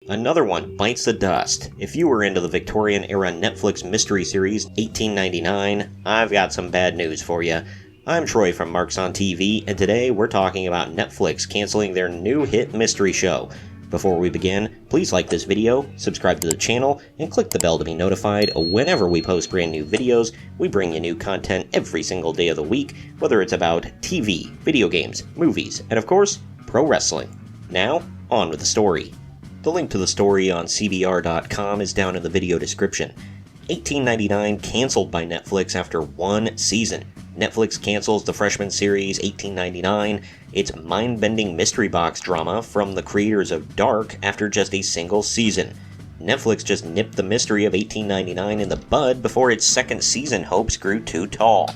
Another one bites the dust. If you were into the Victorian-era Netflix mystery series 1899, I've got some bad news for you. I'm Troy from Marks on TV, and today we're talking about Netflix canceling their new hit mystery show. Before we begin, please like this video, subscribe to the channel, and click the bell to be notified whenever we post brand new videos. We bring you new content every single day of the week, whether it's about TV, video games, movies, and of course, pro wrestling. Now, on with the story. The link to the story on CBR.com is down in the video description. 1899 canceled by Netflix after one season. Netflix cancels the freshman series 1899, its mind-bending mystery box drama from the creators of Dark after just a single season. Netflix just nipped the mystery of 1899 in the bud before its second season hopes grew too tall.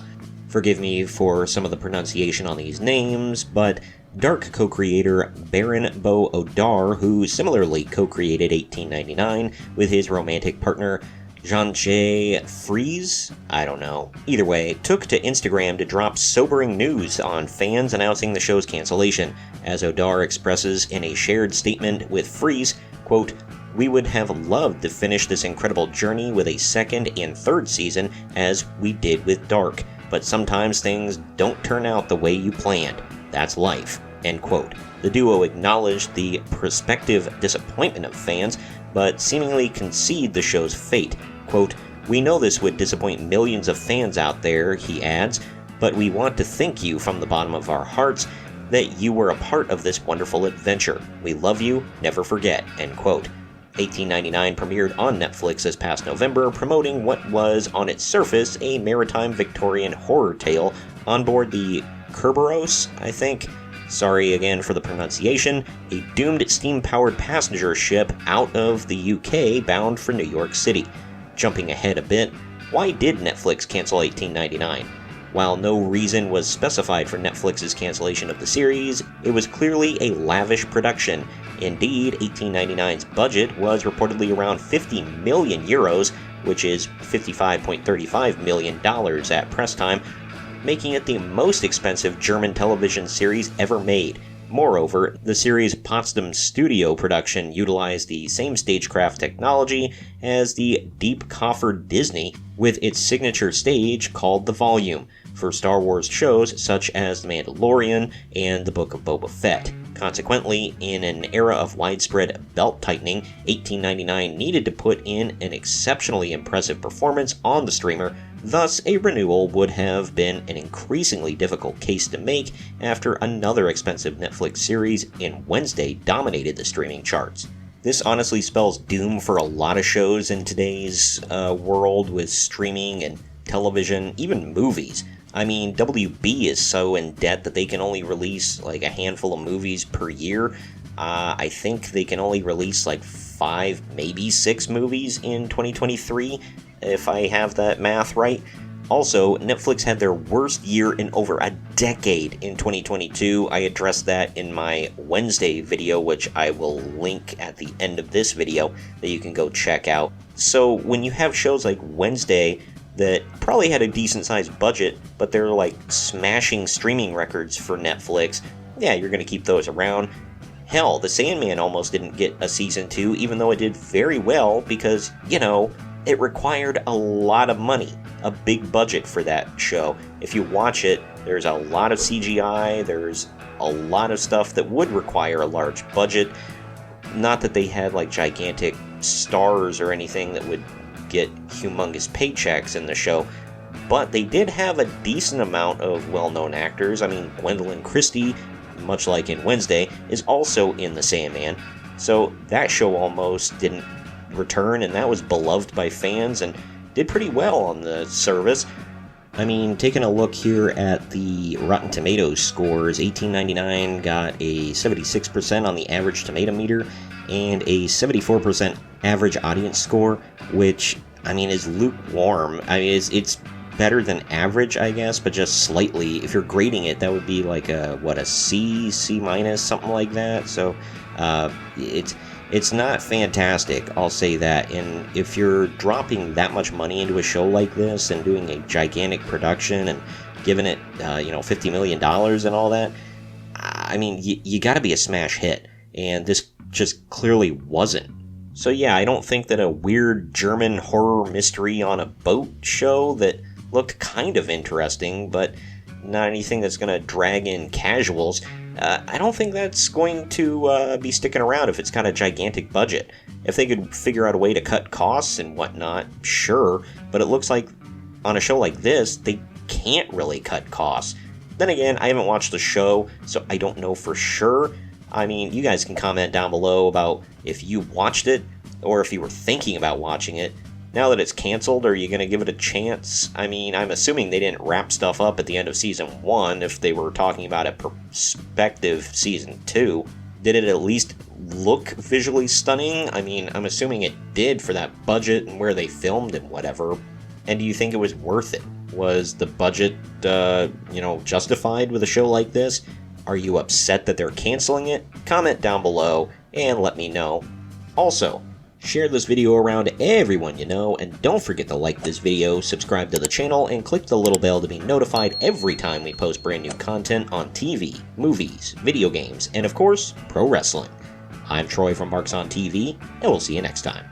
Forgive me for some of the pronunciation on these names, but Dark co-creator Baran bo Odar, who similarly co-created 1899 with his romantic partner Jean-Jay Fries, I don't know. Either way, took to Instagram to drop sobering news on fans announcing the show's cancellation, as Odar expresses in a shared statement with Fries, quote, "We would have loved to finish this incredible journey with a second and third season as we did with Dark, but sometimes things don't turn out the way you planned. That's life," end quote. The duo acknowledged the prospective disappointment of fans, but seemingly concede the show's fate. Quote, "We know this would disappoint millions of fans out there," he adds, "but we want to thank you from the bottom of our hearts that you were a part of this wonderful adventure. We love you, never forget," end quote. 1899 premiered on Netflix this past November, promoting what was, on its surface, a maritime Victorian horror tale on board the Kerberos, I think. Sorry again for the pronunciation. A doomed steam-powered passenger ship out of the UK bound for New York City. Jumping ahead a bit, why did Netflix cancel 1899? While no reason was specified for Netflix's cancellation of the series, it was clearly a lavish production. Indeed, 1899's budget was reportedly around 50 million euros, which is $55.35 million at press time, making it the most expensive German television series ever made. Moreover, the series' Potsdam studio production utilized the same stagecraft technology as the deep coffered Disney, with its signature stage called the Volume, for Star Wars shows such as The Mandalorian and The Book of Boba Fett. Consequently, in an era of widespread belt-tightening, 1899 needed to put in an exceptionally impressive performance on the streamer. Thus, a renewal would have been an increasingly difficult case to make after another expensive Netflix series in Wednesday dominated the streaming charts. This honestly spells doom for a lot of shows in today's world with streaming and television, even movies. I mean, WB is so in debt that they can only release like a handful of movies per year. I think they can only release like 5, maybe 6 movies in 2023, if I have that math right. Also, Netflix had their worst year in over a decade in 2022. I addressed that in my Wednesday video, which I will link at the end of this video that you can go check out. So when you have shows like Wednesday that probably had a decent-sized budget, but they're like smashing streaming records for Netflix, yeah, you're going to keep those around. Hell, The Sandman almost didn't get a season 2, even though it did very well because, you know, it required a lot of money, a big budget for that show. If you watch it, there's a lot of CGI, there's a lot of stuff that would require a large budget. Not that they had like gigantic stars or anything that would get humongous paychecks in the show, but they did have a decent amount of well-known actors. I mean, Gwendolyn Christie, much like in Wednesday, is also in The Sandman, so that show almost didn't return, and that was beloved by fans and did pretty well on the service. I mean, taking a look here at the Rotten Tomatoes scores, 1899 got a 76% on the average tomato meter and a 74% average audience score, which, I mean, is lukewarm. I mean, it's better than average, I guess, but just slightly. If you're grading it, that would be like a C minus, something like that. So, It's not fantastic, I'll say that, and if you're dropping that much money into a show like this and doing a gigantic production and giving it, $50 million and all that, I mean, you gotta be a smash hit, and this just clearly wasn't. So yeah, I don't think that a weird German horror mystery on a boat show that looked kind of interesting, but not anything that's gonna drag in casuals, I don't think that's going to be sticking around if it's got a gigantic budget. If they could figure out a way to cut costs and whatnot, sure, but it looks like on a show like this, they can't really cut costs. Then again, I haven't watched the show, so I don't know for sure. I mean, you guys can comment down below about if you watched it, or if you were thinking about watching it. Now that it's canceled, are you going to give it a chance? I mean, I'm assuming they didn't wrap stuff up at the end of Season 1 if they were talking about a prospective Season 2. Did it at least look visually stunning? I mean, I'm assuming it did for that budget and where they filmed and whatever. And do you think it was worth it? Was the budget, justified with a show like this? Are you upset that they're canceling it? Comment down below and let me know. Also, share this video around to everyone you know, and don't forget to like this video, subscribe to the channel, and click the little bell to be notified every time we post brand new content on TV, movies, video games, and of course, pro wrestling. I'm Troy from Marks on TV, and we'll see you next time.